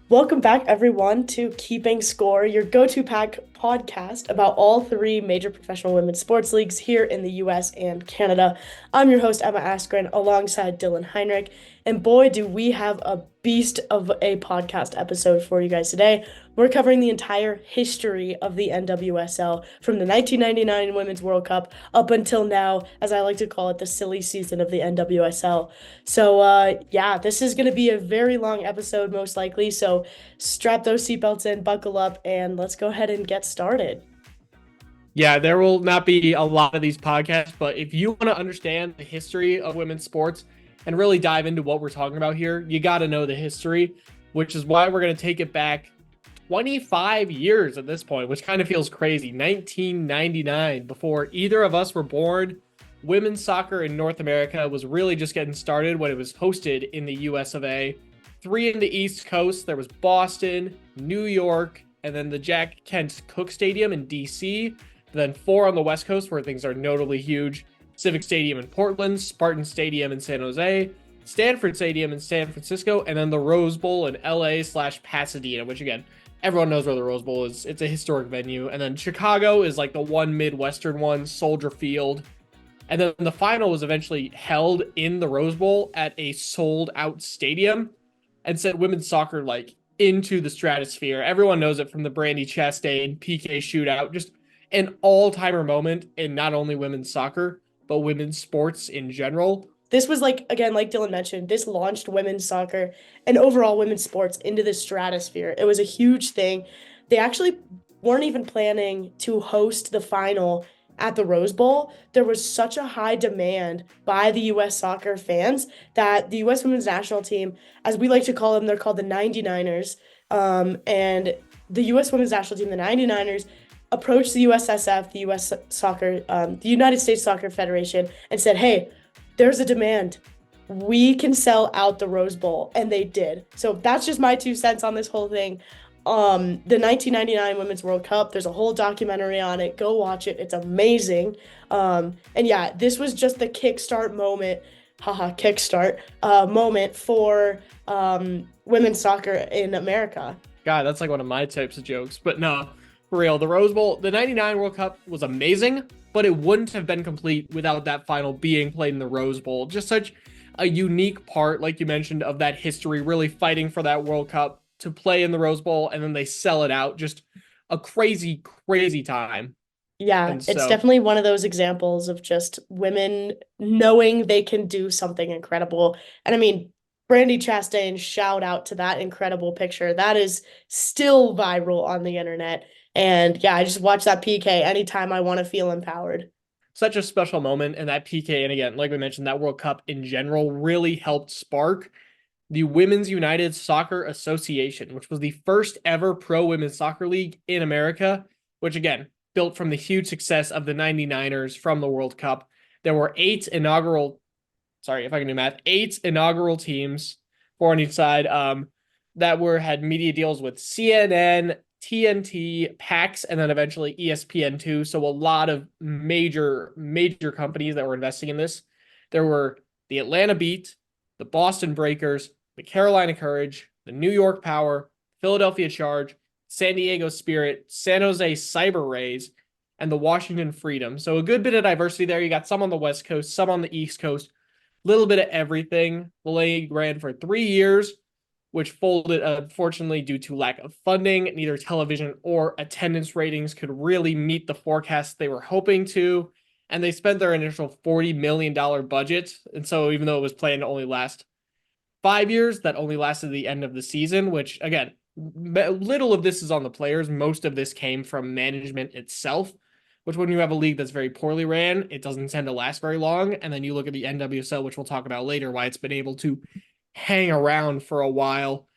Welcome back, everyone, to Keeping Score, your go-to pack podcast about all three major professional women's sports leagues here in the US and Canada. I'm your host, Emma Askren, alongside Dylan Heinrich. And boy, do we have a beast of a podcast episode for you guys today. We're covering the entire history of the NWSL from the 1999 Women's World Cup up until now, as I like to call it, the silly season of the NWSL. So, this is going to be a very long episode, most likely. So, strap those seatbelts in, buckle up, and let's go ahead and get started. Yeah, there will not be a lot of these podcasts, but if you want to understand the history of women's sports and really dive into what we're talking about here, you got to know the history, which is why we're going to take it back 25 years at this point, which kind of feels crazy. 1999, before either of us were born, women's soccer in North America was really just getting started when it was hosted in the US of A. Three in the East Coast, there was Boston, New York, and then the Jack Kent Cooke Stadium in DC. Then four on the West Coast where things are notably huge. Civic Stadium in Portland, Spartan Stadium in San Jose, Stanford Stadium in San Francisco, and then the Rose Bowl in LA/Pasadena, which again, everyone knows where the Rose Bowl is. It's a historic venue. And then Chicago is like the one Midwestern one, Soldier Field. And then the final was eventually held in the Rose Bowl at a sold out stadium and sent women's soccer like into the stratosphere. Everyone knows it from the Brandy Chastain PK shootout, just an all-timer moment in not only women's soccer, but women's sports in general. This was like, again, like Dylan mentioned, this launched women's soccer and overall women's sports into the stratosphere. It was a huge thing. They actually weren't even planning to host the final at the Rose Bowl. There was such a high demand by the US soccer fans that the US women's national team, as we like to call them, they're called the 99ers. And the US women's national team, the 99ers, approached the USSF, the US Soccer, the United States Soccer Federation, and said, "Hey, there's a demand. We can sell out the Rose Bowl," and they did. So that's just my 2 cents on this whole thing. The 1999 Women's World Cup, there's a whole documentary on it. Go watch it. It's amazing. And yeah, this was just the kickstart moment, haha, kickstart moment for women's soccer in America. God, that's like one of my types of jokes. But no, for real, the Rose Bowl, the 99 World Cup was amazing, but it wouldn't have been complete without that final being played in the Rose Bowl. Just such a unique part, like you mentioned, of that history, really fighting for that World Cup to play in the Rose Bowl, and then they sell it out. Just a crazy, crazy time. Yeah, And it's so, definitely one of those examples of just women knowing they can do something incredible. And I mean, Brandy Chastain, shout out to that incredible picture. That is still viral on the internet. And yeah, I just watch that PK anytime I want to feel empowered. such a special moment. And that PK, and again, like we mentioned, that World Cup in general really helped spark the Women's United Soccer Association, which was the first ever pro women's soccer league in America, which again, built from the huge success of the 99ers from the World Cup. There were sorry if I can do math, eight inaugural teams, four on each side, that had media deals with CNN, TNT, PAX, and then eventually ESPN2. So a lot of major companies that were investing in this. There were the Atlanta Beat, the Boston Breakers, the Carolina Courage, the New York Power, Philadelphia Charge, San Diego Spirit, San Jose Cyber Rays, and the Washington Freedom. So a good bit of diversity there. You got some on the West Coast, some on the East Coast, little bit of everything. The league ran for 3 years, which folded, unfortunately, due to lack of funding. Neither television or attendance ratings could really meet the forecast they were hoping to. And they spent their initial $40 million budget. And so even though it was planned to only last 5 years, that only lasted the end of the season, which again, little of this is on the players. Most of this came from management itself, which when you have a league that's very poorly ran, it doesn't tend to last very long. And then you look at the NWSL, which we'll talk about later, why it's been able to hang around for a while.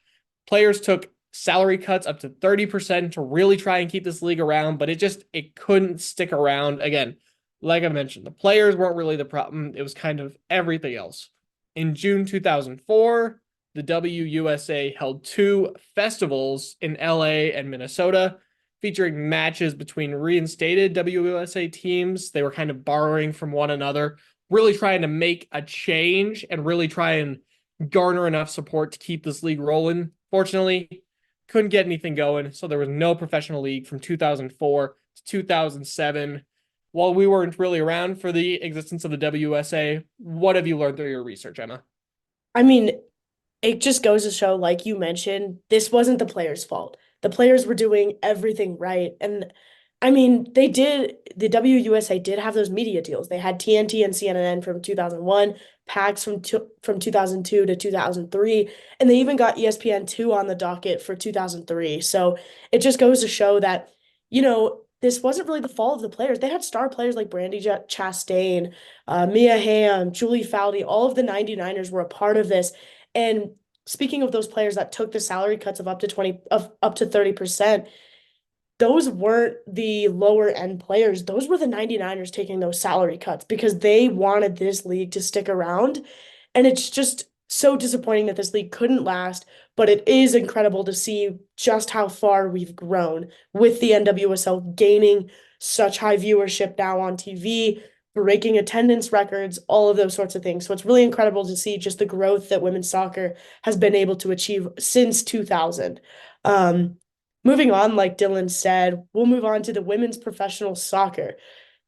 Players took salary cuts up to 30% to really try and keep this league around, but it couldn't stick around. Again, like I mentioned, the players weren't really the problem. It was kind of everything else. In June 2004, the WUSA held two festivals in LA and Minnesota, featuring matches between reinstated WUSA teams. They were kind of borrowing from one another, really trying to make a change and really try and garner enough support to keep this league rolling. Fortunately, couldn't get anything going. So there was no professional league from 2004 to 2007. While we weren't really around for the existence of the WSA, what have you learned through your research, Emma? I mean, it just goes to show, like you mentioned, this wasn't the players' fault. The players were doing everything right. And I mean, the WUSA did have those media deals. They had TNT and CNN from 2001, PAX from 2002 to 2003, and they even got ESPN2 on the docket for 2003. So it just goes to show that, this wasn't really the fault of the players. They had star players like Brandy Chastain, Mia Hamm, Julie Foudy. All of the 99ers were a part of this. And speaking of those players that took the salary cuts of up to 30%, those weren't the lower end players. Those were the 99ers taking those salary cuts because they wanted this league to stick around. And it's just so disappointing that this league couldn't last, but it is incredible to see just how far we've grown with the NWSL gaining such high viewership now on TV, breaking attendance records, all of those sorts of things. So it's really incredible to see just the growth that women's soccer has been able to achieve since 2000. Um, Moving on, like Dylan said, we'll move on to the women's professional soccer.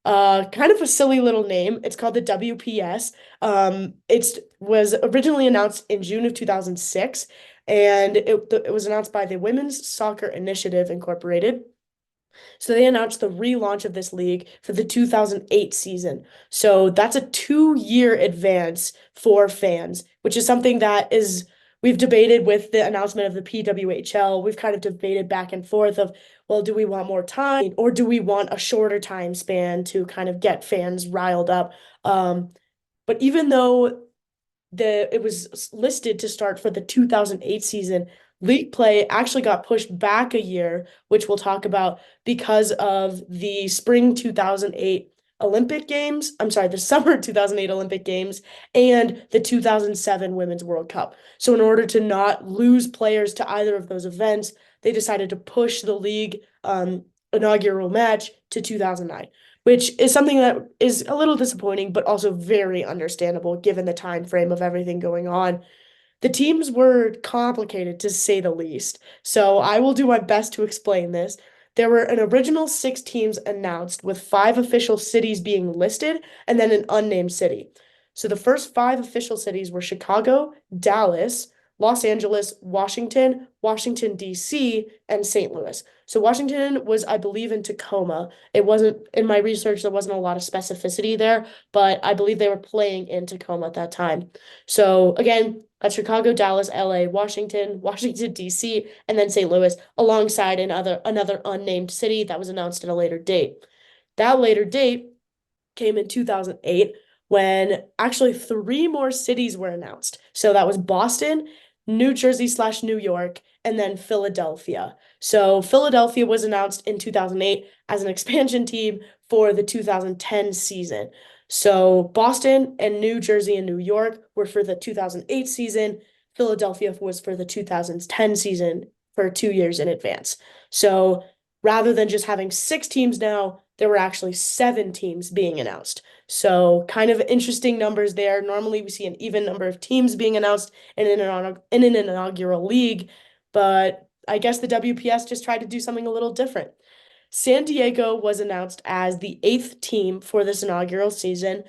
Kind of a silly little name. It's called the WPS. It was originally announced in June of 2006, and it was announced by the Women's Soccer Initiative Incorporated. So they announced the relaunch of this league for the 2008 season. So that's a 2-year advance for fans, which is something that is we've debated with the announcement of the PWHL. We've kind of debated back and forth of, well, do we want more time or do we want a shorter time span to kind of get fans riled up? But even though it was listed to start for the 2008 season. League play actually got pushed back a year, which we'll talk about because of the spring 2008 Olympic Games. I'm sorry, the summer 2008 Olympic Games and the 2007 Women's World Cup. So in order to not lose players to either of those events, they decided to push the league inaugural match to 2009, which is something that is a little disappointing, but also very understandable given the time frame of everything going on. The teams were complicated to say the least, so I will do my best to explain this. There were an original 6 teams announced, with 5 official cities being listed and then an unnamed city. So the first 5 official cities were Chicago, Dallas, Los Angeles, Washington, Washington, D.C., and St. Louis. So Washington was, I believe, in Tacoma. It wasn't, in my research, there wasn't a lot of specificity there, but I believe they were playing in Tacoma at that time. So again, that's Chicago, Dallas, LA, Washington, Washington, D.C., and then St. Louis, alongside another unnamed city that was announced at a later date. That later date came in 2008 when actually 3 more cities were announced. So that was Boston, New Jersey/New York, and then Philadelphia. So Philadelphia was announced in 2008 as an expansion team for the 2010 season. So Boston and New Jersey and New York were for the 2008 season. Philadelphia was for the 2010 season for 2 years in advance. So rather than just having 6 teams now, there were actually 7 teams being announced. So kind of interesting numbers there. Normally we see an even number of teams being announced in an inaugural league, but I guess the WPS just tried to do something a little different. San Diego was announced as the 8th team for this inaugural season.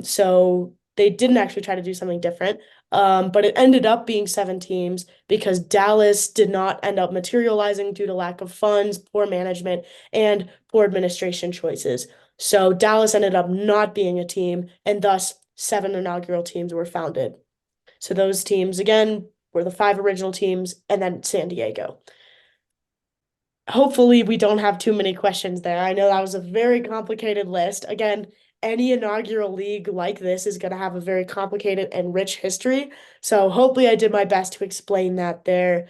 So they didn't actually try to do something different. But it ended up being 7 teams because Dallas did not end up materializing due to lack of funds, poor management, and poor administration choices. So Dallas ended up not being a team, and thus 7 inaugural teams were founded. So those teams, again, were the 5 original teams and then San Diego. Hopefully, we don't have too many questions there. I know that was a very complicated list. Again, any inaugural league like this is going to have a very complicated and rich history. So hopefully, I did my best to explain that there.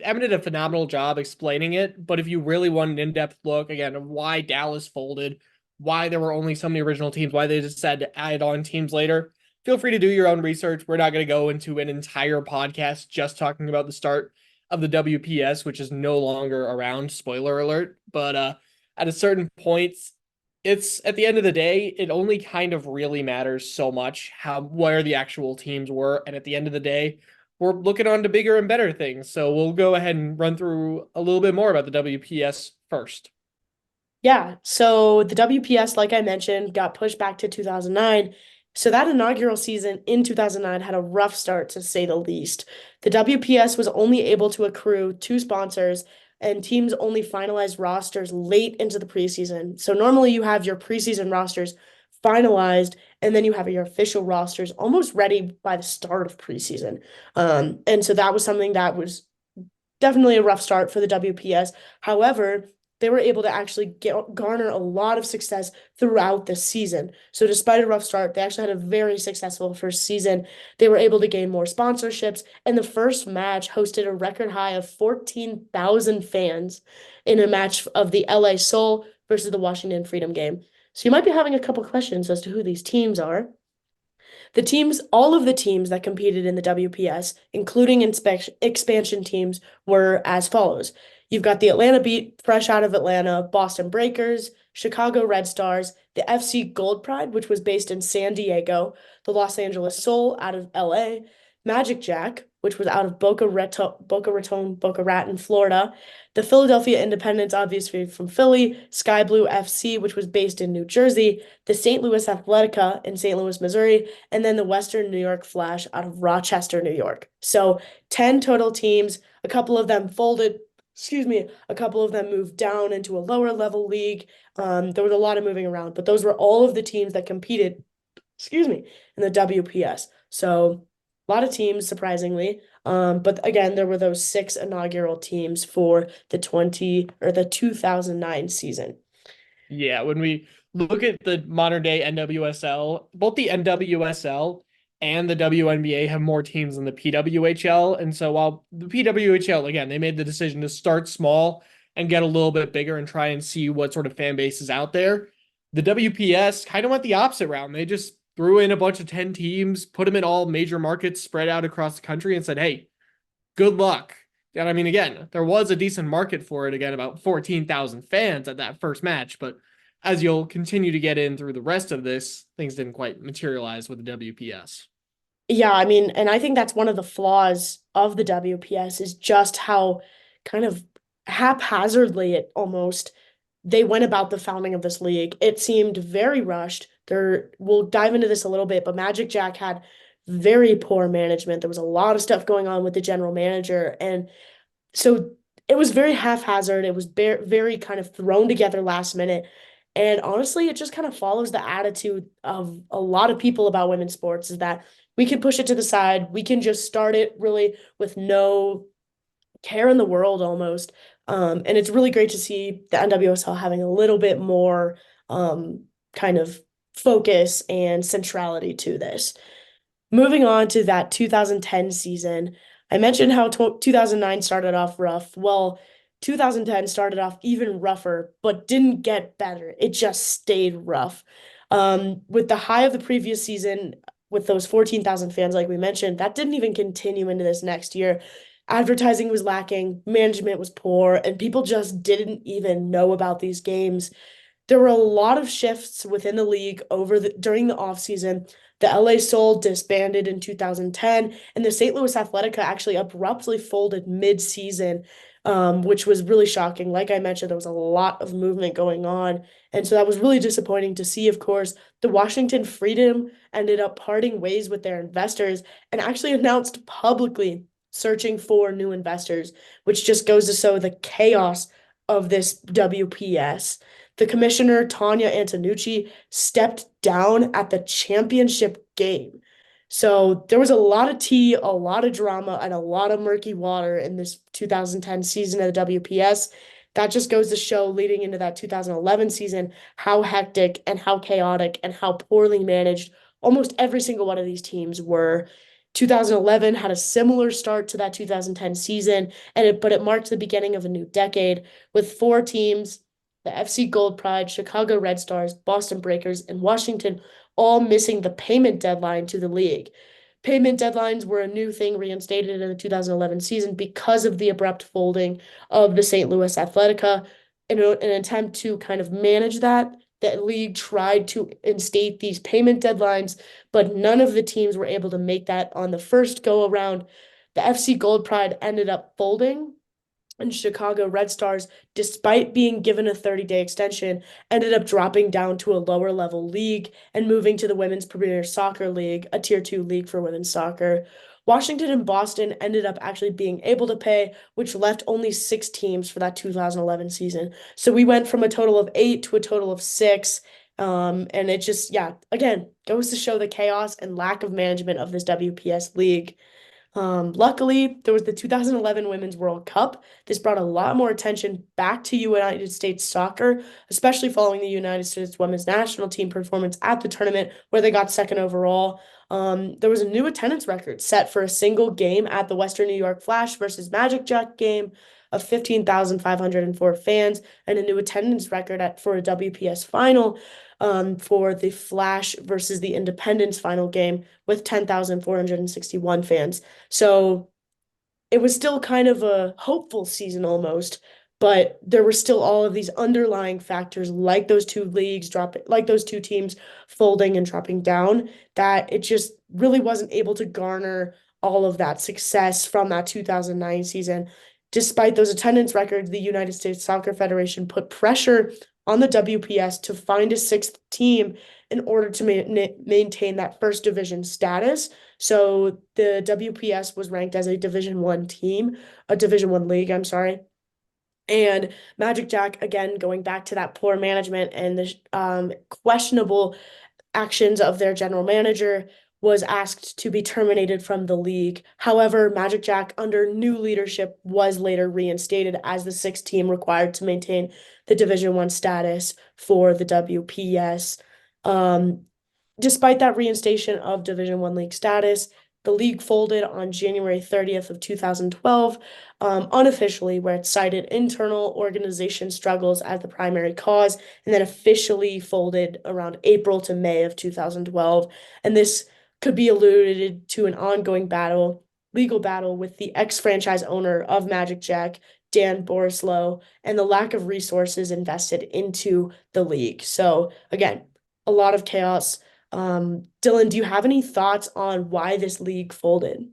Emma did a phenomenal job explaining it, but if you really want an in-depth look again of why Dallas folded, why there were only so many original teams, why they decided to add on teams later, feel free to do your own research. We're not going to go into an entire podcast just talking about the start of the WPS, which is no longer around, spoiler alert. But at a certain point, it's at the end of the day, it only kind of really matters so much how where the actual teams were. And at the end of the day, we're looking on to bigger and better things. So we'll go ahead and run through a little bit more about the WPS first. Yeah, so the WPS, like I mentioned, got pushed back to 2009. So that inaugural season in 2009 had a rough start, to say the least. The WPS was only able to accrue two sponsors, and teams only finalized rosters late into the preseason. So normally you have your preseason rosters finalized, and then you have your official rosters almost ready by the start of preseason. And so that was something that was definitely a rough start for the WPS. However, they were able to actually garner a lot of success throughout the season. So, despite a rough start, they actually had a very successful first season. They were able to gain more sponsorships, and the first match hosted a record high of 14,000 fans in a match of the LA Soul versus the Washington Freedom game. So, you might be having a couple questions as to who these teams are. All of the teams that competed in the WPS, including expansion teams, were as follows. You've got the Atlanta Beat, fresh out of Atlanta, Boston Breakers, Chicago Red Stars, the FC Gold Pride, which was based in San Diego, the Los Angeles Soul out of LA, Magic Jack, which was out of Boca Raton, Florida, the Philadelphia Independence, obviously from Philly, Sky Blue FC, which was based in New Jersey, the St. Louis Athletica in St. Louis, Missouri, and then the Western New York Flash out of Rochester, New York. So 10 total teams, a couple of them folded, a couple of them moved down into a lower level league. There was a lot of moving around, but those were all of the teams that competed, in the WPS. So a lot of teams, surprisingly. But again, there were those six inaugural teams for the 2009 season. Yeah, when we look at the modern day NWSL, both the NWSL and the WNBA have more teams than the PWHL. And so while the PWHL, again, they made the decision to start small and get a little bit bigger and try and see what sort of fan base is out there, the WPS kind of went the opposite route. They just threw in a bunch of 10 teams, put them in all major markets spread out across the country and said, hey, good luck. And I mean, again, there was a decent market for it. Again, about 14,000 fans at that first match. But as you'll continue to get in through the rest of this, things didn't quite materialize with the WPS. Yeah, I mean, and I think that's one of the flaws of the WPS is just how kind of haphazardly it almost they went about the founding of this league. It seemed very rushed. We'll dive into this a little bit, but Magic Jack had very poor management. There was a lot of stuff going on with the general manager, and so it was very haphazard. It was very kind of thrown together last minute. And honestly, it just kind of follows the attitude of a lot of people about women's sports is that we can push it to the side. We can just start it really with no care in the world almost. And it's really great to see the NWSL having a little bit more kind of focus and centrality to this. Moving on to that 2010 season, I mentioned how 2009 started off rough. Well, 2010 started off even rougher, but didn't get better. It just stayed rough. With the high of the previous season, with those 14,000 fans, like we mentioned, that didn't even continue into this next year. Advertising was lacking, management was poor, and people just didn't even know about these games. There were a lot of shifts within the league during the offseason. The LA Soul disbanded in 2010, and the St. Louis Athletica actually abruptly folded mid-season, which was really shocking. Like I mentioned, there was a lot of movement going on, and so that was really disappointing to see. Of course, the Washington Freedom ended up parting ways with their investors and actually announced publicly searching for new investors, which just goes to show the chaos of this WPS. The commissioner, Tanya Antonucci, stepped down at the championship game. So there was a lot of tea, a lot of drama, and a lot of murky water in this 2010 season of the WPS. That just goes to show leading into that 2011 season how hectic and how chaotic and how poorly managed almost every single one of these teams were. 2011 had a similar start to that 2010 season, but it marked the beginning of a new decade with four teams, the FC Gold Pride, Chicago Red Stars, Boston Breakers, and Washington all missing the payment deadline to the league. Payment deadlines were a new thing reinstated in the 2011 season because of the abrupt folding of the St. Louis Athletica. In an attempt to kind of manage that, the league tried to instate these payment deadlines, but none of the teams were able to make that on the first go around. The FC Gold Pride ended up folding, and Chicago Red Stars, despite being given a 30-day extension, ended up dropping down to a lower level league and moving to the Women's Premier Soccer League, a tier 2 league for women's soccer. Washington and Boston ended up actually being able to pay, which left only 6 teams for that 2011 season. So we went from a total of 8 to a total of 6. And it just, yeah, again, goes to show the chaos and lack of management of this WPS league. Luckily, there was the 2011 Women's World Cup. This brought a lot more attention back to United States soccer, especially following the United States women's national team performance at the tournament where they got second overall. There was a new attendance record set for a single game at the Western New York Flash versus Magic Jack game of 15,504 fans and a new attendance record for a WPS final for the Flash versus the Independence final game with 10,461 fans. So it was still kind of a hopeful season almost, but there were still all of these underlying factors like those two leagues dropping, like those two teams folding and dropping down, that it just really wasn't able to garner all of that success from that 2009 season. Despite those attendance records, the United States Soccer Federation put pressure on the WPS to find a sixth team in order to maintain that first division status. So the WPS was ranked as a Division One team, a Division One league, I'm sorry. And Magic Jack, again, going back to that poor management and the questionable actions of their general manager, was asked to be terminated from the league. However, Magic Jack, under new leadership, was later reinstated as the sixth team required to maintain the Division One status for the WPS. Um, Despite that reinstatement of Division One league status, the league folded on January 30th of 2012, unofficially, where it cited internal organization struggles as the primary cause, and then officially folded around April to May of 2012. And this could be alluded to an ongoing legal battle with the ex-franchise owner of Magic Jack, Dan Borislow, and the lack of resources invested into the league. So again, a lot of chaos. Dylan, do you have any thoughts on why this league folded?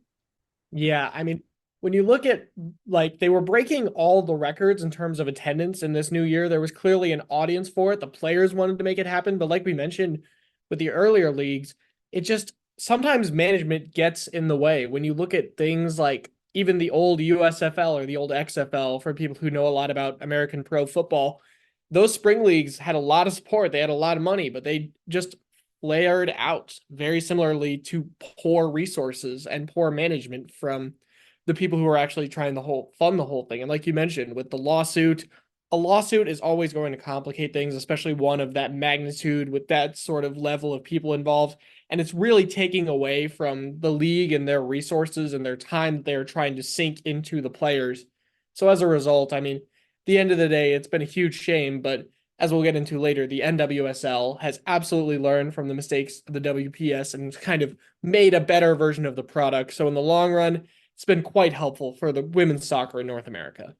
Yeah, I mean, when you look at like they were breaking all the records in terms of attendance in this new year, there was clearly an audience for it. The players wanted to make it happen, but like we mentioned with the earlier leagues, it just sometimes management gets in the way. When you look at things like even the old USFL or the old XFL for people who know a lot about American pro football, those spring leagues had a lot of support, they had a lot of money, but they just flared out very similarly to poor resources and poor management from the people who are actually trying to fund the whole thing. And like you mentioned, with the lawsuit, a lawsuit is always going to complicate things, especially one of that magnitude with that sort of level of people involved. And it's really taking away from the league and their resources and their time that they're trying to sink into the players. So as a result, I mean, the end of the day, it's been a huge shame, but as we'll get into later, the NWSL has absolutely learned from the mistakes of the WPS and kind of made a better version of the product. So in the long run, it's been quite helpful for the women's soccer in North America.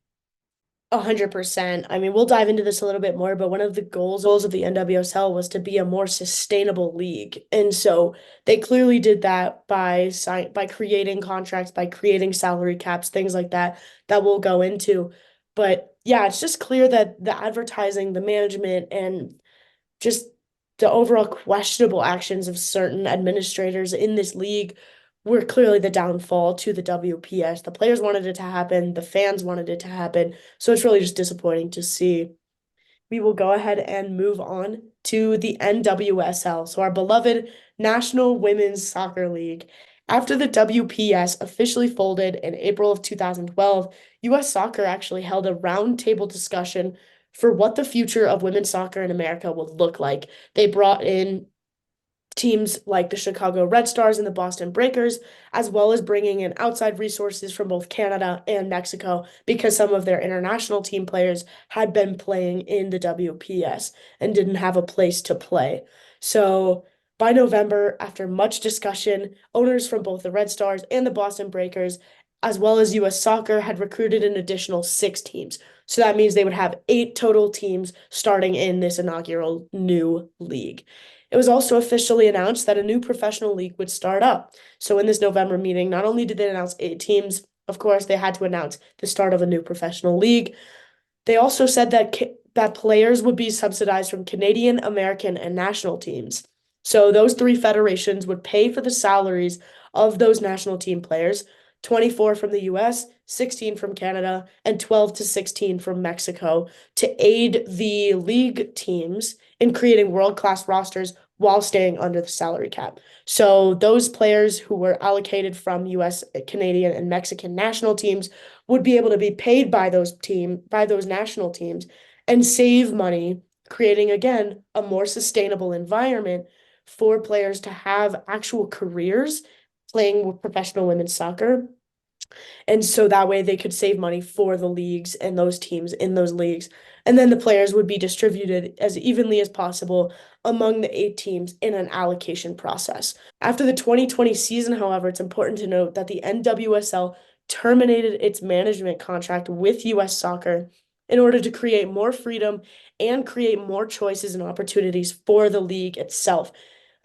100%. I mean, we'll dive into this a little bit more, but one of the goals of the NWSL was to be a more sustainable league. And so they clearly did that by creating contracts, by creating salary caps, things like that that we'll go into. But yeah, it's just clear that the advertising, the management, and just the overall questionable actions of certain administrators in this league were clearly the downfall to the WPS. The players wanted it to happen, the fans wanted it to happen. So it's really just disappointing to see. We will go ahead and move on to the NWSL, so our beloved National Women's Soccer League. After the WPS officially folded in April of 2012, US Soccer actually held a roundtable discussion for what the future of women's soccer in America would look like. They brought in teams like the Chicago Red Stars and the Boston Breakers, as well as bringing in outside resources from both Canada and Mexico because some of their international team players had been playing in the WPS and didn't have a place to play. So by November, after much discussion, owners from both the Red Stars and the Boston Breakers, as well as US Soccer, had recruited an additional 6 teams. So that means they would have 8 total teams starting in this inaugural new league. It was also officially announced that a new professional league would start up. So in this November meeting, not only did they announce 8 teams, of course, they had to announce the start of a new professional league. They also said that players would be subsidized from Canadian, American, and national teams. So those 3 federations would pay for the salaries of those national team players, 24 from the US, 16 from Canada, and 12 to 16 from Mexico to aid the league teams in creating world-class rosters while staying under the salary cap. So those players who were allocated from US, Canadian, and Mexican national teams would be able to be paid by those national teams and save money, creating again a more sustainable environment for players to have actual careers playing with professional women's soccer. And so that way they could save money for the leagues and those teams in those leagues. And then the players would be distributed as evenly as possible among the 8 teams in an allocation process. After the 2020 season, however, it's important to note that the NWSL terminated its management contract with US Soccer in order to create more freedom and create more choices and opportunities for the league itself.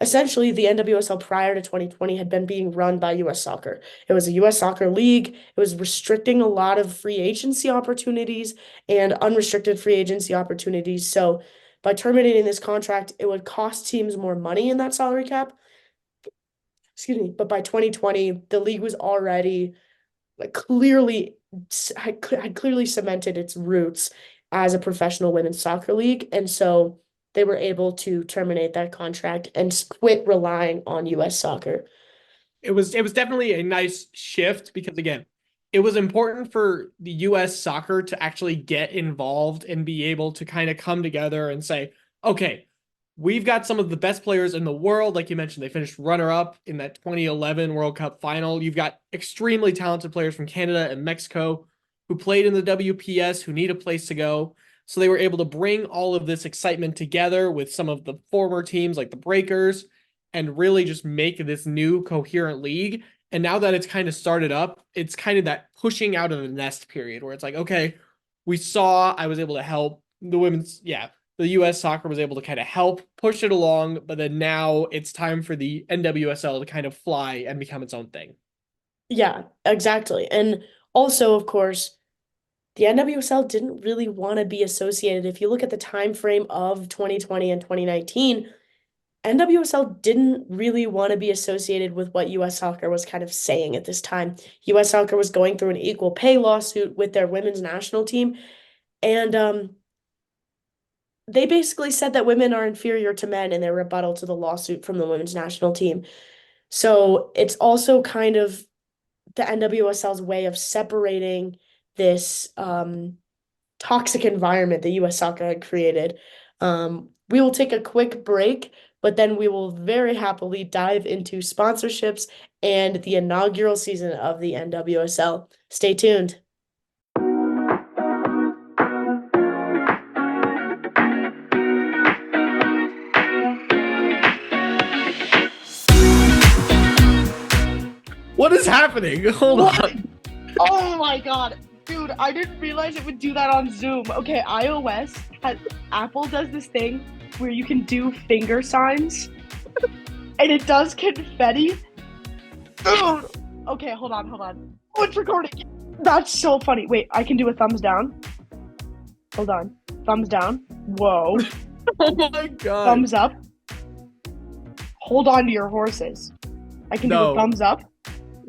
Essentially, the NWSL prior to 2020 had been being run by US Soccer. It was a US Soccer League. It was restricting a lot of free agency opportunities and unrestricted free agency opportunities. So by terminating this contract, it would cost teams more money in that salary cap. Excuse me. But by 2020, the league was already like had clearly cemented its roots as a professional women's soccer league. And so they were able to terminate that contract and quit relying on US soccer. It was definitely a nice shift because again, it was important for the US soccer to actually get involved and be able to kind of come together and say, okay, we've got some of the best players in the world. Like you mentioned, they finished runner up in that 2011 World Cup final. You've got extremely talented players from Canada and Mexico who played in the WPS, who need a place to go. So they were able to bring all of this excitement together with some of the former teams like the Breakers and really just make this new coherent league. And now that it's kind of started up, it's kind of that pushing out of the nest period where it's like, okay, I was able to help the women's, yeah, the US soccer was able to kind of help push it along, but then now it's time for the NWSL to kind of fly and become its own thing. Yeah, exactly. And also, of course, the NWSL didn't really want to be associated. If you look at the time frame of 2020 and 2019, NWSL didn't really want to be associated with what US Soccer was kind of saying at this time. US Soccer was going through an equal pay lawsuit with their women's national team, and they basically said that women are inferior to men in their rebuttal to the lawsuit from the women's national team. So it's also kind of the NWSL's way of separating this toxic environment that US Soccer had created. We will take a quick break, but then we will very happily dive into sponsorships and the inaugural season of the NWSL. Stay tuned. What is happening? Hold What? on. Oh my God. Dude, I didn't realize it would do that on Zoom. Okay, Apple does this thing where you can do finger signs and it does confetti. Dude. Okay, hold on. Oh, it's recording. That's so funny. Wait, I can do a thumbs down. Hold on. Thumbs down. Whoa. Oh my God. Thumbs up. Hold on to your horses. I can do a thumbs up.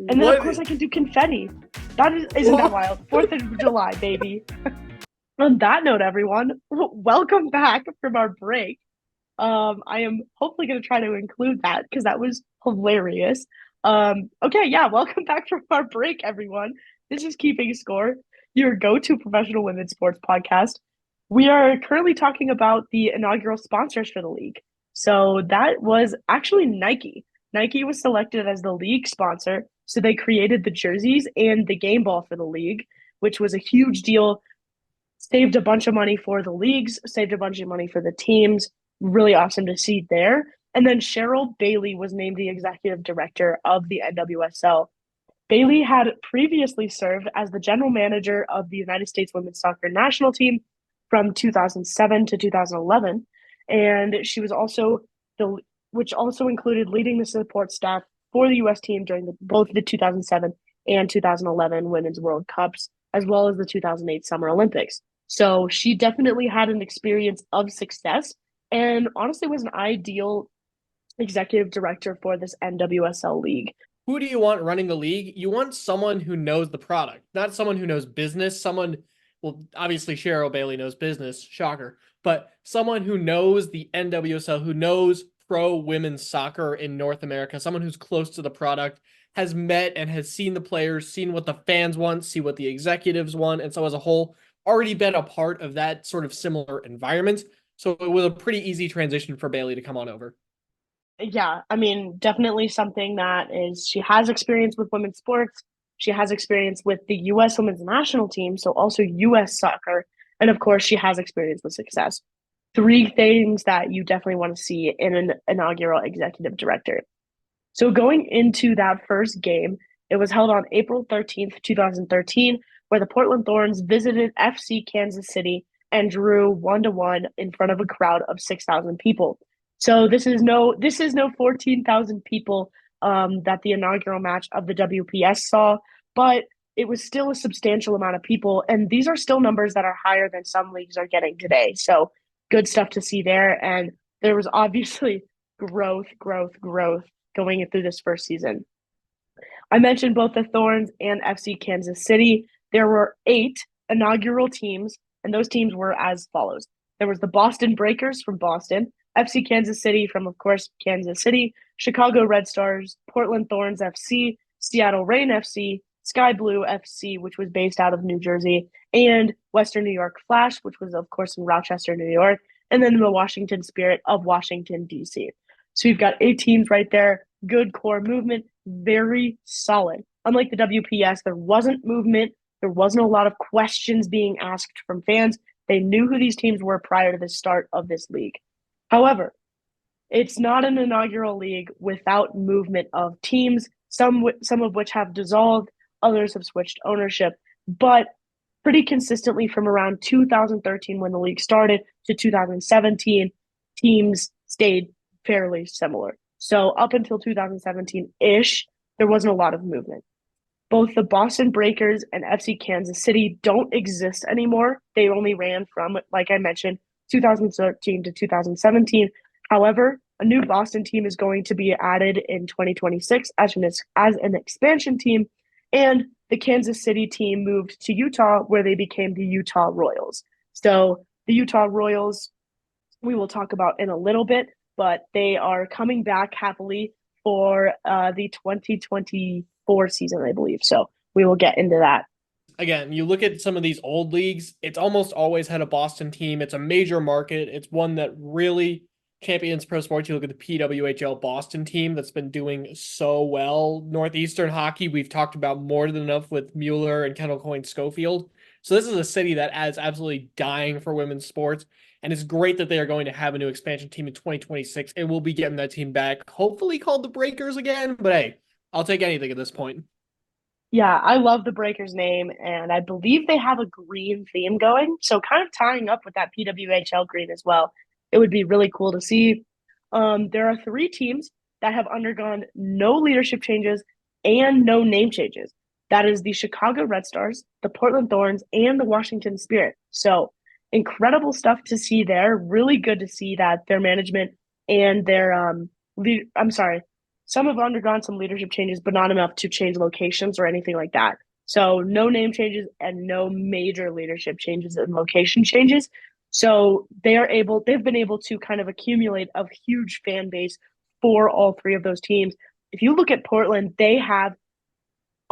And then, of course, I can do confetti. Isn't that wild? 4th of July, baby. On that note, everyone, welcome back from our break. I am hopefully going to try to include that because that was hilarious. Okay, yeah, welcome back from our break, everyone. This is Keeping Score, your go-to professional women's sports podcast. We are currently talking about the inaugural sponsors for the league. So that was actually Nike. Nike was selected as the league sponsor, so they created the jerseys and the game ball for the league, which was a huge deal. Saved a bunch of money for the leagues, saved a bunch of money for the teams. Really awesome to see there. And then Cheryl Bailey was named the executive director of the NWSL. Bailey had previously served as the general manager of the United States women's soccer national team from 2007 to 2011, and she was also the which also included leading the support staff for the U.S. team during both the 2007 and 2011 Women's World Cups, as well as the 2008 Summer Olympics. So she definitely had an experience of success and honestly was an ideal executive director for this NWSL league. Who do you want running the league? You want someone who knows the product, not someone who knows business. Someone, well, obviously Cheryl Bailey knows business, shocker, but someone who knows the NWSL, who knows pro women's soccer in North America, someone who's close to the product, has met and has seen the players, seen what the fans want, see what the executives want, and so as a whole, already been a part of that sort of similar environment. So it was a pretty easy transition for Bailey to come on over. Yeah, I mean, definitely something that is she has experience with women's sports. She has experience with the US women's national team, so also US soccer, and of course she has experience with success. Three things that you definitely want to see in an inaugural executive director. So going into that first game, it was held on April 13th, 2013, where the Portland Thorns visited FC Kansas City and drew 1-1 in front of a crowd of 6,000 people. So this is no 14,000 people that the inaugural match of the WPS saw, but it was still a substantial amount of people, and these are still numbers that are higher than some leagues are getting today. So good stuff to see there, and there was obviously growth going through this first season. I mentioned both the Thorns and FC Kansas City. There were 8 inaugural teams, and those teams were as follows. There was the Boston Breakers from Boston, FC Kansas City from, of course, Kansas City, Chicago Red Stars, Portland Thorns FC, Seattle Reign FC, Sky Blue FC, which was based out of New Jersey, and Western New York Flash, which was, of course, in Rochester, New York, and then the Washington Spirit of Washington, D.C. So you've got 8 teams right there, good core movement, very solid. Unlike the WPS, there wasn't movement. There wasn't a lot of questions being asked from fans. They knew who these teams were prior to the start of this league. However, it's not an inaugural league without movement of teams, some of which have dissolved, others have switched ownership, but pretty consistently from around 2013 when the league started to 2017, teams stayed fairly similar. So up until 2017-ish, there wasn't a lot of movement. Both the Boston Breakers and FC Kansas City don't exist anymore. They only ran from, like I mentioned, 2013 to 2017. However, a new Boston team is going to be added in 2026 as an expansion team, and the Kansas City team moved to Utah, where they became the Utah Royals. So the Utah Royals, we will talk about in a little bit, but they are coming back happily for the 2024 season, I believe. So we will get into that. Again, you look at some of these old leagues, it's almost always had a Boston team. It's a major market. It's one that really champions pro sports. You look at the PWHL Boston team that's been doing so well. Northeastern hockey, we've talked about more than enough with Mueller and Kendall Coyne Schofield. So this is a city that is absolutely dying for women's sports. And it's great that they are going to have a new expansion team in 2026. And we'll be getting that team back, hopefully called the Breakers again. But hey, I'll take anything at this point. Yeah, I love the Breakers name, and I believe they have a green theme going. So kind of tying up with that PWHL green as well. It would be really cool to see. There are 3 teams that have undergone no leadership changes and no name changes. That is the Chicago Red Stars, the Portland Thorns, and the Washington Spirit. So incredible stuff to see there. Really good to see that their management and their I'm sorry, some have undergone some leadership changes, but not enough to change locations or anything like that. So no name changes and no major leadership changes and location changes. So they've been able to kind of accumulate a huge fan base for all 3 of those teams. If you look at Portland, they have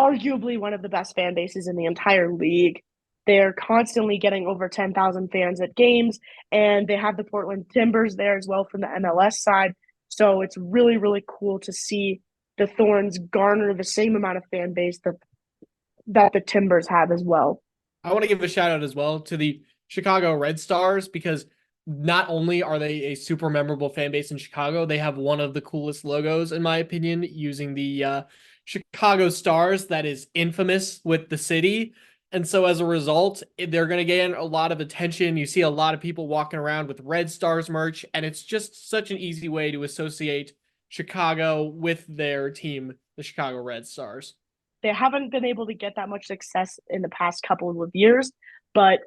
arguably one of the best fan bases in the entire league. They're constantly getting over 10,000 fans at games, and they have the Portland Timbers there as well from the MLS side. So it's really, really cool to see the Thorns garner the same amount of fan base that the Timbers have as well. I want to give a shout out as well to the Chicago Red Stars because not only are they a super memorable fan base in Chicago, they have one of the coolest logos, in my opinion, using the Chicago Stars that is infamous with the city. And so as a result, they're going to gain a lot of attention. You see a lot of people walking around with Red Stars merch, and it's just such an easy way to associate Chicago with their team, the Chicago Red Stars. They haven't been able to get that much success in the past couple of years, but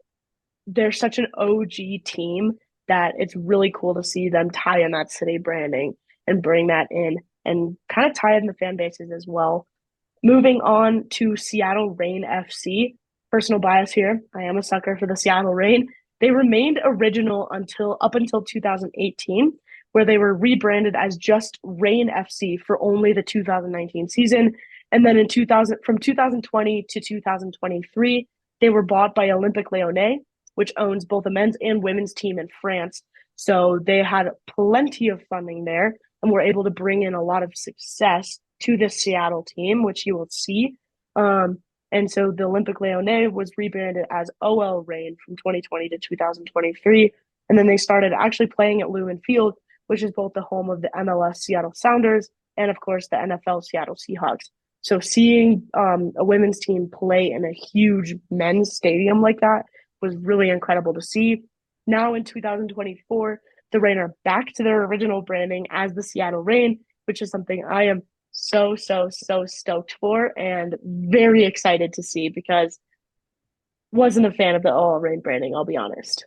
they're such an OG team that it's really cool to see them tie in that city branding and bring that in and kind of tie in the fan bases as well. Moving on to Seattle Reign FC. Personal bias here. I am a sucker for the Seattle Reign. They remained original until up until 2018, where they were rebranded as just Reign FC for only the 2019 season. And then in 2000, from 2020 to 2023, they were bought by Olympique Lyonnais, which owns both a men's and women's team in France. So they had plenty of funding there and were able to bring in a lot of success to this Seattle team, which you will see. And so the Olympique Lyonnais was rebranded as OL Reign from 2020 to 2023. And then they started actually playing at Lewin Field, which is both the home of the MLS Seattle Sounders and, of course, the NFL Seattle Seahawks. So seeing a women's team play in a huge men's stadium like that was really incredible to see. Now in 2024, the Reign are back to their original branding as the Seattle Reign, which is something I am so stoked for and very excited to see because wasn't a fan of the all rain branding, I'll be honest.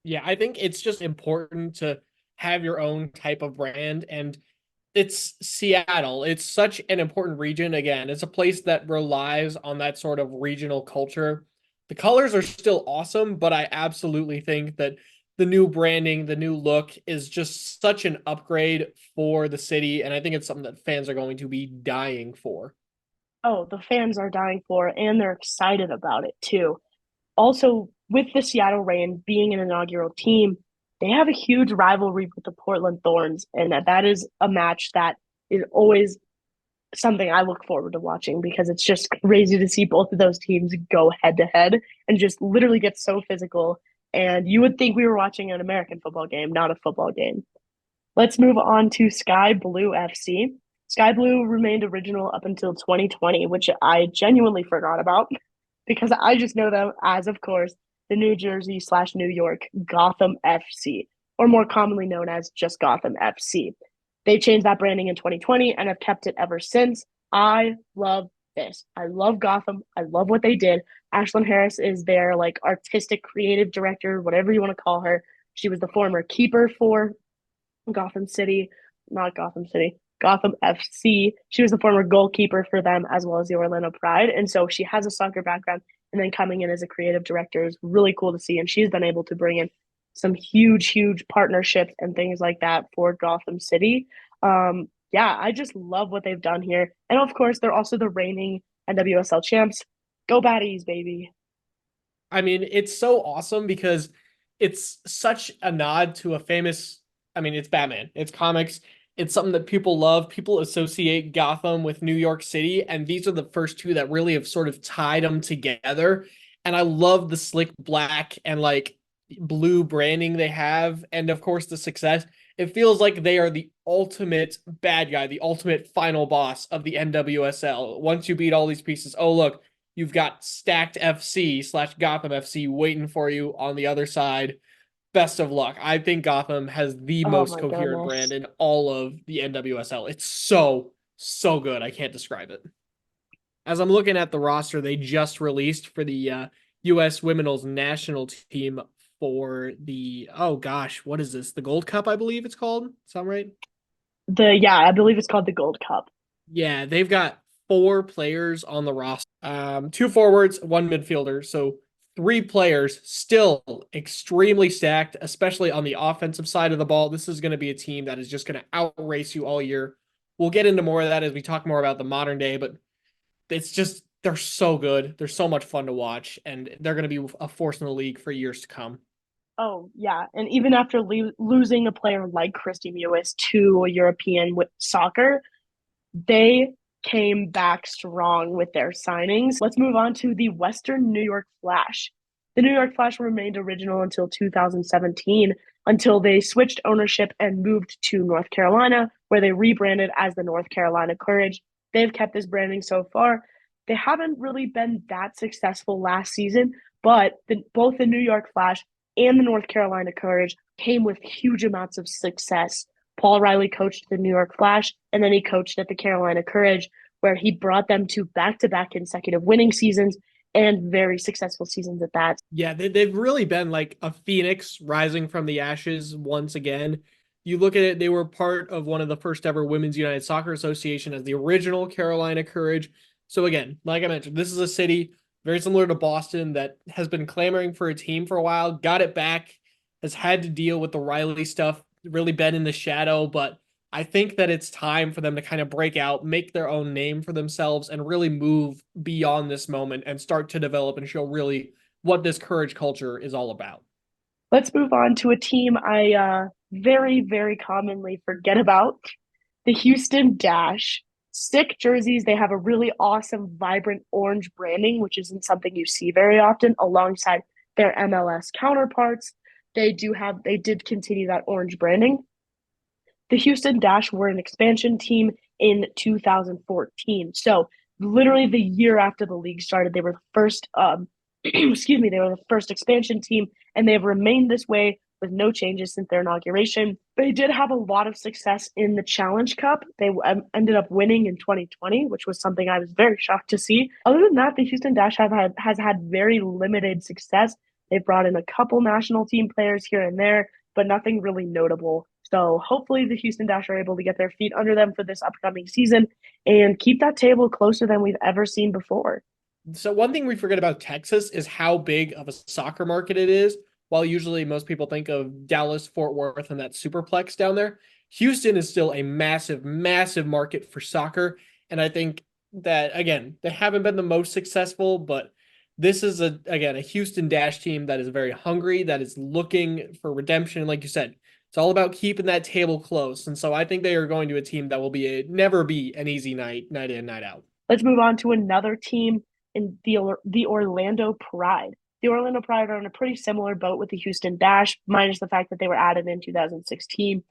Yeah, I think it's just important to have your own type of brand. And it's Seattle. It's such an important region. Again, it's a place that relies on that sort of regional culture. The colors are still awesome, but I absolutely think that the new branding, the new look is just such an upgrade for the city. And I think it's something that fans are going to be dying for. Oh, the fans are dying for it and they're excited about it too. Also, with the Seattle Reign being an inaugural team, they have a huge rivalry with the Portland Thorns, and that is a match that is always something I look forward to watching because it's just crazy to see both of those teams go head to head and just literally get so physical. And you would think we were watching an American football game, not a football game. Let's move on to Sky Blue FC. Sky Blue remained original up until 2020, which I genuinely forgot about because I just know them as, of course, the New Jersey slash New York Gotham FC, or more commonly known as just Gotham FC. They changed that branding in 2020 and have kept it ever since. I love this. I love Gotham. I love what they did. Ashlyn Harris is their like artistic creative director, whatever you want to call her. She was the former keeper for Gotham City, not Gotham City, Gotham FC. She was the former goalkeeper for them as well as the Orlando Pride. And so she has a soccer background. And then coming in as a creative director is really cool to see. And she's been able to bring in some huge partnerships and things like that for Gotham City. Yeah, I just love what they've done here. And of course, they're also the reigning NWSL champs. Go Baddies, baby. I mean, it's so awesome because it's such a nod to a famous, I mean, it's Batman, it's comics, it's something that people love. People associate Gotham with New York City, and these are the first two that really have sort of tied them together. And I love the slick black and like blue branding they have, and of course, the success. It feels like they are the ultimate bad guy, the ultimate final boss of the NWSL. Once you beat all these pieces, oh, look, you've got stacked FC slash Gotham FC waiting for you on the other side. Best of luck. I think Gotham has the Oh most my coherent goodness. brand in all of the NWSL. It's so good. I can't describe it. As I'm looking at the roster they just released for the U.S. Women's National Team for the, oh gosh, what is this? The Gold Cup, I believe it's called. Sound right? I believe it's called the Gold Cup. Yeah, they've got four players on the roster. Two forwards, one midfielder. So three players still extremely stacked, especially on the offensive side of the ball. This is going to be a team that is just going to outrace you all year. We'll get into more of that as we talk more about the modern day, but it's just they're so good. They're so much fun to watch, and they're going to be a force in the league for years to come. Oh, yeah. And even after losing a player like Christy Mewis to European soccer, they came back strong with their signings. Let's move on to the Western New York Flash. The New York Flash remained original until 2017, until they switched ownership and moved to North Carolina, where they rebranded as the North Carolina Courage. They've kept this branding so far. They haven't really been that successful last season, but both the New York Flash and the North Carolina Courage came with huge amounts of success. Paul Riley coached the New York Flash, and then he coached at the Carolina Courage, where he brought them to back consecutive winning seasons and very successful seasons at that. Yeah, they've really been like a phoenix rising from the ashes once again. You look at it, they were part of one of the first ever Women's United Soccer Association as the original Carolina Courage. So again, like I mentioned, this is a city very similar to Boston that has been clamoring for a team for a while, got it back, has had to deal with the Riley stuff, really been in the shadow, but I think that it's time for them to kind of break out, make their own name for themselves, and really move beyond this moment and start to develop and show really what this courage culture is all about. Let's move on to a team I very, very commonly forget about, the Houston Dash. Stick jerseys, they have a really awesome, vibrant orange branding, which isn't something you see very often, alongside their MLS counterparts. They did continue that orange branding. The Houston Dash were an expansion team in 2014. So literally the year after the league started, they were the first excuse me, they were the first expansion team, and they have remained this way with no changes since their inauguration. They did have a lot of success in the Challenge Cup. They ended up winning in 2020, which was something I was very shocked to see. Other than that, the Houston Dash has had very limited success. They've brought in a couple national team players here and there, but nothing really notable. So hopefully the Houston Dash are able to get their feet under them for this upcoming season and keep that table closer than we've ever seen before. So one thing we forget about Texas is how big of a soccer market it is. While usually most people think of Dallas, Fort Worth, and that superplex down there, Houston is still a massive, massive market for soccer. And I think that again, they haven't been the most successful, but this is a Houston Dash team that is very hungry, that is looking for redemption. Like you said, it's all about keeping that table close. And so I think they are going to a team that will never be an easy night in, night out. Let's move on to another team in the Orlando Pride. The Orlando Pride are in a pretty similar boat with the Houston Dash, minus the fact that they were added in 2016.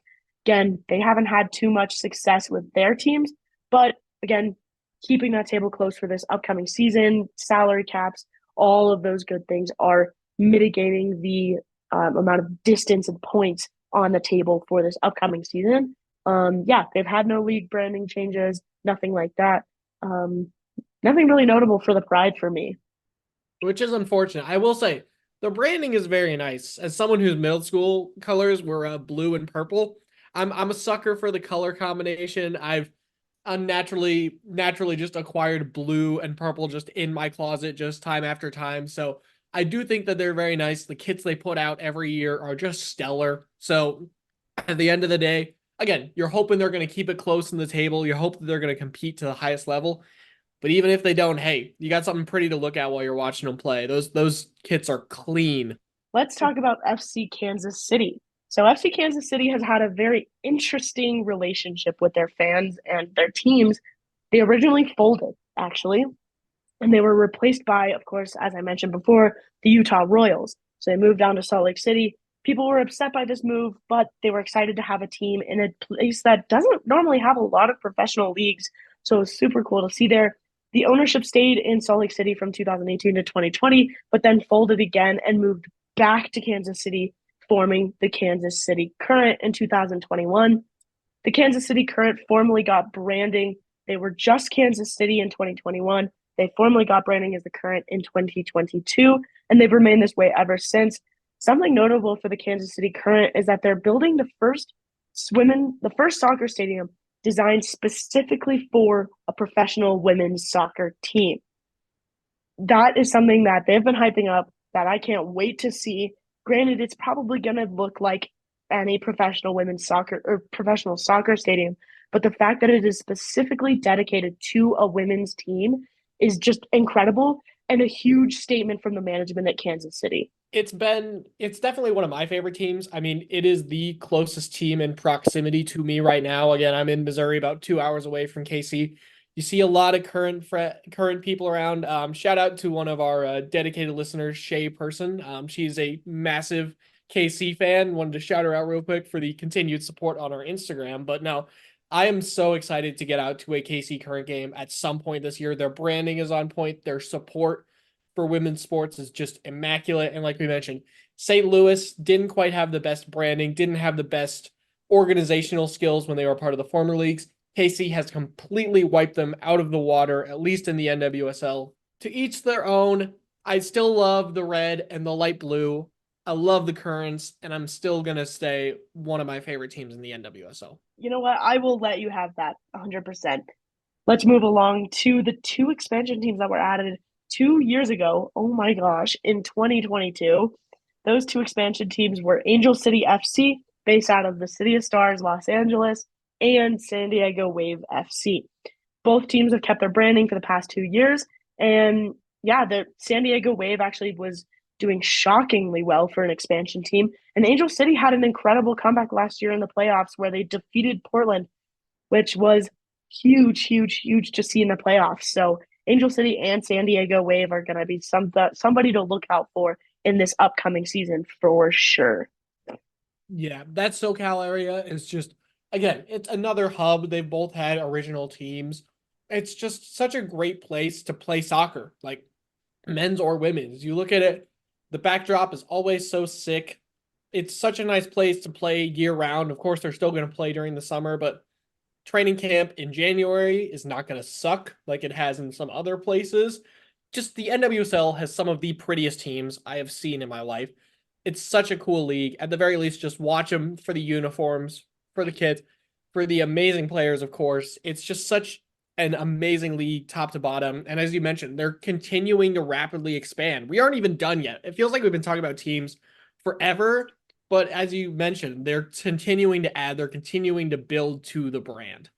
Again, they haven't had too much success with their teams, but again, keeping that table close for this upcoming season, salary caps, all of those good things are mitigating the amount of distance and points on the table for this upcoming season. Yeah, they've had no league branding changes, nothing like that. Um, Nothing really notable for the Pride for me. Which is unfortunate. I will say the branding is very nice. As someone whose middle school colors were blue and purple, I'm a sucker for the color combination. I've unnaturally naturally just acquired blue and purple just in my closet just time after time. So I do think that they're very nice. The kits they put out every year are just stellar. So at the end of the day, again, you're hoping they're going to keep it close in the table. You're hoping they're going to compete to the highest level. But even if they don't, hey, you got something pretty to look at while you're watching them play. Those kits are clean. Let's talk about FC Kansas City. So, FC Kansas City has had a very interesting relationship with their fans and their teams. They originally folded, actually, and they were replaced by, of course, as I mentioned before, the Utah Royals. So, they moved down to Salt Lake City. People were upset by this move, but they were excited to have a team in a place that doesn't normally have a lot of professional leagues. So, it was super cool to see there. The ownership stayed in Salt Lake City from 2018 to 2020, but then folded again and moved back to Kansas City, forming the Kansas City Current in 2021. The Kansas City Current formally got branding. They were just Kansas City in 2021. They formally got branding as the Current in 2022, and they've remained this way ever since. Something notable for the Kansas City Current is that they're building the first soccer stadium designed specifically for a professional women's soccer team. That is something that they've been hyping up that I can't wait to see. Granted, it's probably going to look like any professional women's soccer or professional soccer stadium, but the fact that it is specifically dedicated to a women's team is just incredible and a huge statement from the management at Kansas City. It's definitely one of my favorite teams. I mean, it is the closest team in proximity to me right now. Again, I'm in Missouri, about 2 hours away from KC. You see a lot of current people around. Shout out to one of our dedicated listeners, Shay Person. She's a massive KC fan. Wanted to shout her out real quick for the continued support on our Instagram. But no, I am so excited to get out to a KC Current game at some point this year. Their branding is on point. Their support for women's sports is just immaculate. And like we mentioned, St. Louis didn't quite have the best branding, didn't have the best organizational skills when they were part of the former leagues. KC has completely wiped them out of the water, at least in the NWSL. To each their own. I still love the red and the light blue. I love the Currents, and I'm still going to stay one of my favorite teams in the NWSL. You know what? I will let you have that 100%. Let's move along to the two expansion teams that were added 2 years ago. Oh my gosh, in 2022. Those two expansion teams were Angel City FC, based out of the City of Stars, Los Angeles, and San Diego Wave FC. Both teams have kept their branding for the past 2 years. And yeah, the San Diego Wave actually was doing shockingly well for an expansion team. And Angel City had an incredible comeback last year in the playoffs where they defeated Portland, which was huge, huge, huge to see in the playoffs. So Angel City and San Diego Wave are going to be somebody to look out for in this upcoming season for sure. Yeah, that SoCal area is just, again, it's another hub. They've both had original teams. It's just such a great place to play soccer, like men's or women's. You look at it, the backdrop is always so sick. It's such a nice place to play year round. Of course, they're still going to play during the summer, but training camp in January is not going to suck like it has in some other places. Just the NWSL has some of the prettiest teams I have seen in my life. It's such a cool league. At the very least, just watch them for the uniforms, for the kids, for the amazing players, of course. It's just such an amazing league, top to bottom. And as you mentioned, they're continuing to rapidly expand. We aren't even done yet. It feels like we've been talking about teams forever, but as you mentioned, they're continuing to add, they're continuing to build to the brand.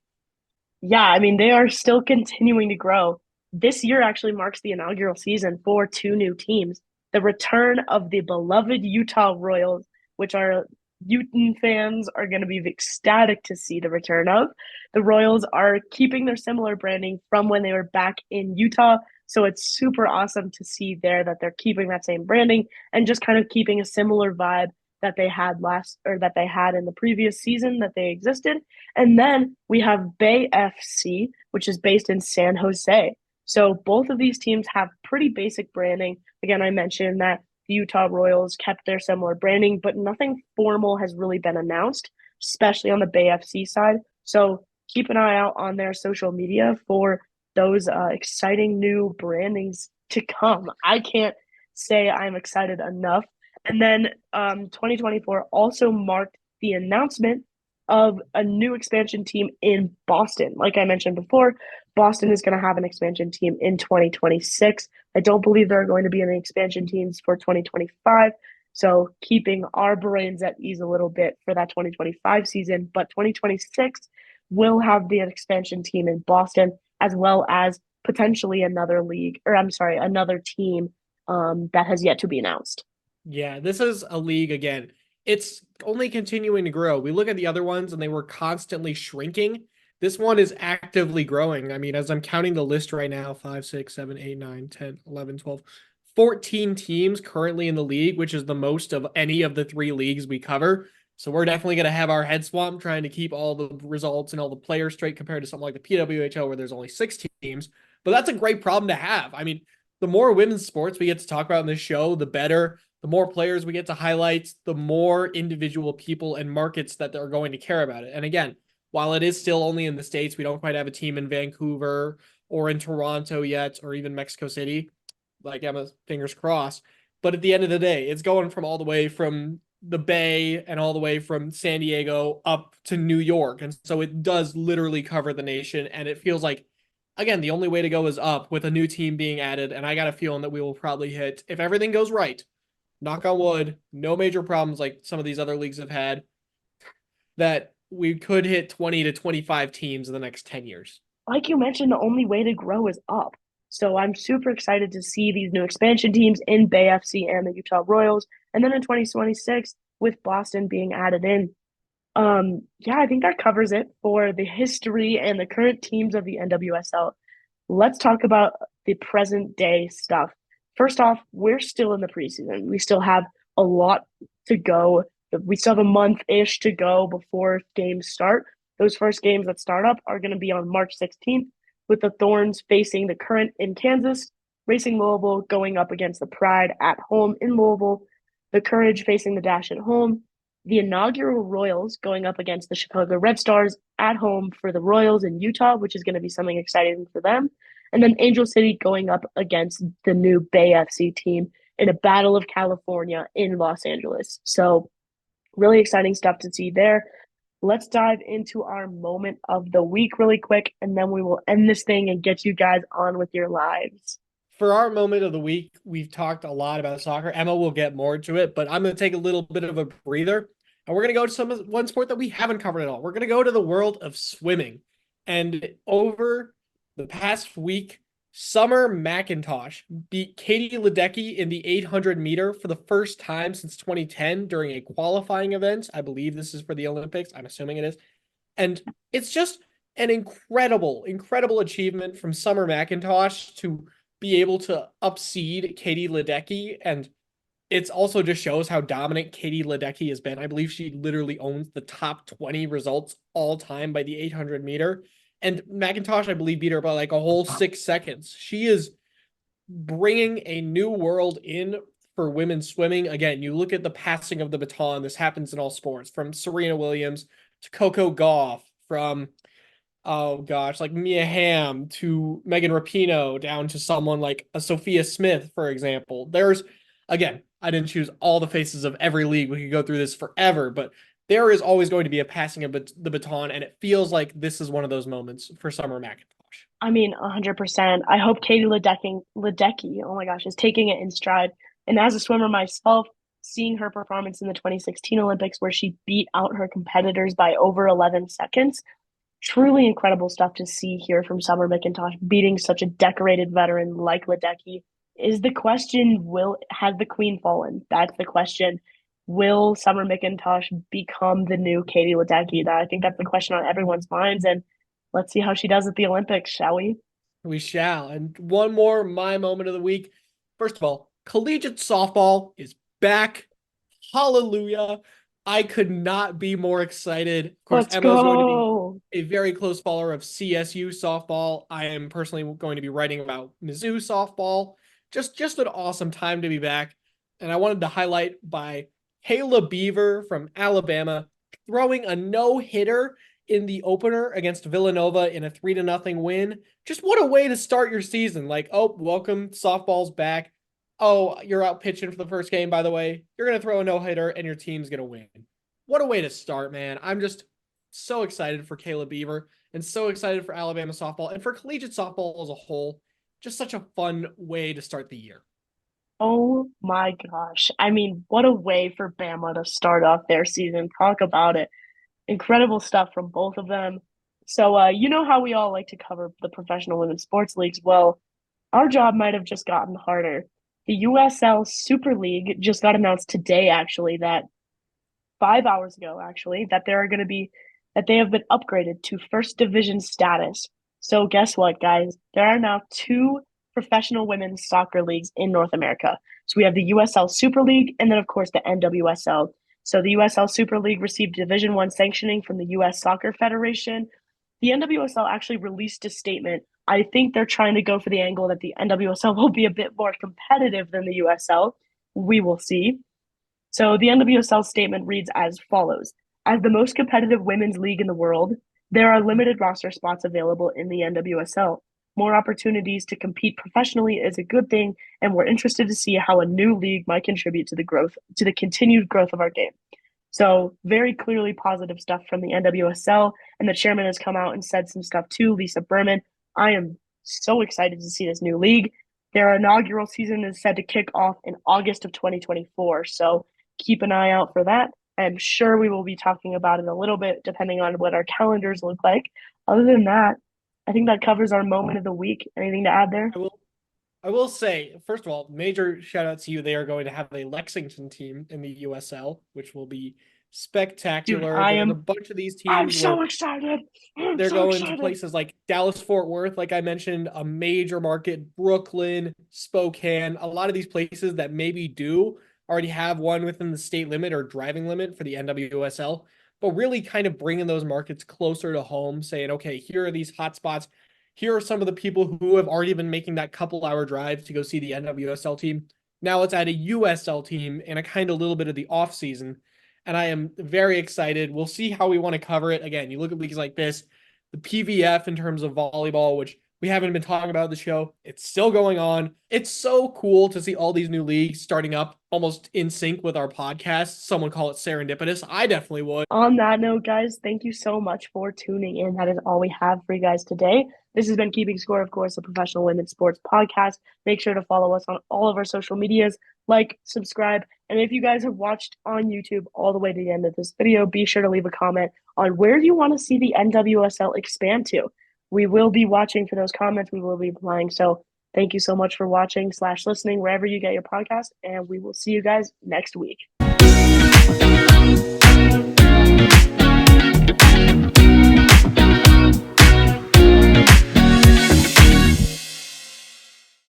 Yeah, I mean, they are still continuing to grow. This year actually marks the inaugural season for two new teams. The return of the beloved Utah Royals, which our Uten fans are going to be ecstatic to see the return of. The Royals are keeping their similar branding from when they were back in Utah. So it's super awesome to see there that they're keeping that same branding and just kind of keeping a similar vibe that they had last or that they had in the previous season that they existed. And then we have Bay FC, which is based in San Jose. So both of these teams have pretty basic branding. Again, I mentioned that the Utah Royals kept their similar branding, but nothing formal has really been announced, especially on the Bay FC side. So keep an eye out on their social media for those exciting new brandings to come. I can't say I'm excited enough. And then 2024 also marked the announcement of a new expansion team in Boston. Like I mentioned before, Boston is going to have an expansion team in 2026. I don't believe there are going to be any expansion teams for 2025. So keeping our brains at ease a little bit for that 2025 season. But 2026 will have the expansion team in Boston, as well as potentially another league, or I'm sorry, another team that has yet to be announced. Yeah, this is a league again. It's only continuing to grow. We look at the other ones and they were constantly shrinking. This one is actively growing. I mean, as I'm counting the list right now, 5, 6, 7, 8, 9, 10, 11, 12, 14 teams currently in the league, which is the most of any of the three leagues we cover. So we're definitely going to have our head swamped trying to keep all the results and all the players straight compared to something like the PWHL where there's only 6 teams. But that's a great problem to have. I mean, the more women's sports we get to talk about in this show, the better. The more players we get to highlight, the more individual people and markets that are going to care about it. And again, while it is still only in the States, we don't quite have a team in Vancouver or in Toronto yet, or even Mexico City, like Emma, fingers crossed. But at the end of the day, it's going from all the way from the Bay and all the way from San Diego up to New York. And so it does literally cover the nation. And it feels like, again, the only way to go is up with a new team being added. And I got a feeling that we will probably hit, if everything goes right, knock on wood, no major problems like some of these other leagues have had, that we could hit 20 to 25 teams in the next 10 years. Like you mentioned, the only way to grow is up. So I'm super excited to see these new expansion teams in Bay FC and the Utah Royals. And then in 2026, with Boston being added in. Yeah, I think that covers it for the history and the current teams of the NWSL. Let's talk about the present day stuff. First off, we're still in the preseason. We still have a lot to go. We still have a month ish to go before games start. Those first games that start up are going to be on March 16th, with the Thorns facing the Current in Kansas, Racing Louisville going up against the Pride at home in Louisville, the Courage facing the Dash at home, the inaugural Royals going up against the Chicago Red Stars at home for the Royals in Utah, which is going to be something exciting for them. And then Angel City going up against the new Bay FC team in a Battle of California in Los Angeles. So, really exciting stuff to see there. Let's dive into our moment of the week really quick, and then we will end this thing and get you guys on with your lives. For our moment of the week, we've talked a lot about soccer. Emma will get more to it, but I'm going to take a little bit of a breather, and we're going to go to one sport that we haven't covered at all. We're going to go to the world of swimming. And over the past week, Summer McIntosh beat Katie Ledecky in the 800 meter for the first time since 2010 during a qualifying event. I believe this is for the Olympics. I'm assuming it is. And it's just an incredible, incredible achievement from Summer McIntosh to be able to upseed Katie Ledecky. And it's also just shows how dominant Katie Ledecky has been. I believe she literally owns the top 20 results all time by the 800 meter. And McIntosh, I believe, beat her by like a whole 6 seconds. She is bringing a new world in for women's swimming. Again, you look at the passing of the baton. This happens in all sports, from Serena Williams to Coco Gauff, from oh gosh, like Mia Hamm to Megan Rapinoe, down to someone like a Sophia Smith, for example. There's, again, I didn't choose all the faces of every league. We could go through this forever, but there is always going to be a passing of the baton, and it feels like this is one of those moments for Summer McIntosh. I mean, 100%. I hope Katie Ledecky, oh my gosh, is taking it in stride. And as a swimmer myself, seeing her performance in the 2016 Olympics where she beat out her competitors by over 11 seconds, truly incredible stuff to see here from Summer McIntosh beating such a decorated veteran like Ledecky. Is the question, will has the queen fallen? That's the question. Will Summer McIntosh become the new Katie Ledecky? I think that's the question on everyone's minds, and let's see how she does at the Olympics, shall we? We shall. And one more, my moment of the week. First of all, collegiate softball is back. Hallelujah. I could not be more excited. Of course, Let's Emma is going to be go. a very close follower of CSU softball. I am personally going to be writing about Mizzou softball. Just an awesome time to be back. And I wanted to highlight by Kayla Beaver from Alabama throwing a no-hitter in the opener against Villanova in a 3-0 win. Just what a way to start your season. Like, oh, welcome, softball's back. Oh, you're out pitching for the first game, by the way. You're going to throw a no-hitter and your team's going to win. What a way to start, man. I'm just so excited for Kayla Beaver and so excited for Alabama softball and for collegiate softball as a whole. Just such a fun way to start the year. Oh my gosh. I mean, what a way for Bama to start off their season. Talk about it. Incredible stuff from both of them. So, you know how we all like to cover the professional women's sports leagues? Well, our job might have just gotten harder. The USL Super League just got announced today, actually, that 5 hours ago, actually, that there are going to be that they have been upgraded to first division status. So guess what, guys? There are now two professional women's soccer leagues in North America. So we have the USL Super League and then of course the NWSL. So the USL Super League received Division 1 sanctioning from the US Soccer Federation. The NWSL actually released a statement. I think they're trying to go for the angle that the NWSL will be a bit more competitive than the USL. We will see. So the NWSL statement reads as follows. As the most competitive women's league in the world, there are limited roster spots available in the NWSL. More opportunities to compete professionally is a good thing, and we're interested to see how a new league might contribute to the continued growth of our game. So very clearly positive stuff from the NWSL, and the chairman has come out and said some stuff too, Lisa Berman. I am so excited to see this new league. Their inaugural season is set to kick off in August of 2024, so keep an eye out for that. I'm sure we will be talking about it a little bit depending on what our calendars look like. Other than that, I think that covers our moment of the week. Anything to add there? I will say, first of all, major shout out to you. They are going to have a Lexington team in the USL, which will be Dude, spectacular. There's a bunch of these I'm teams so where excited. I'm they're so going to excited. places like Dallas, Fort Worth, like I mentioned, a major market, Brooklyn, Spokane, a lot of these places that maybe do already have one within the state limit or driving limit for the NWSL. but really kind of bringing those markets closer to home, saying, okay, here are these hot spots. Here are some of the people who have already been making that couple-hour drive to go see the NWSL team. Now let's add a USL team and a kind of little bit of the off season. And I am very excited. We'll see how we want to cover it. Again, you look at leagues like this, the PVF in terms of volleyball, which we haven't been talking about the show. It's still going on. It's so cool to see all these new leagues starting up almost in sync with our podcast. Someone call it serendipitous. I definitely would. On that note, guys, thank you so much for tuning in. That is all we have for you guys today. This has been Keeping Score, of course, a professional women's sports podcast. Make sure to follow us on all of our social medias, like, subscribe, and if you guys have watched on YouTube all the way to the end of this video, be sure to leave a comment on where you want to see the NWSL expand to. We will be watching for those comments. We will be replying. So thank you so much for watching / listening wherever you get your podcast, and we will see you guys next week.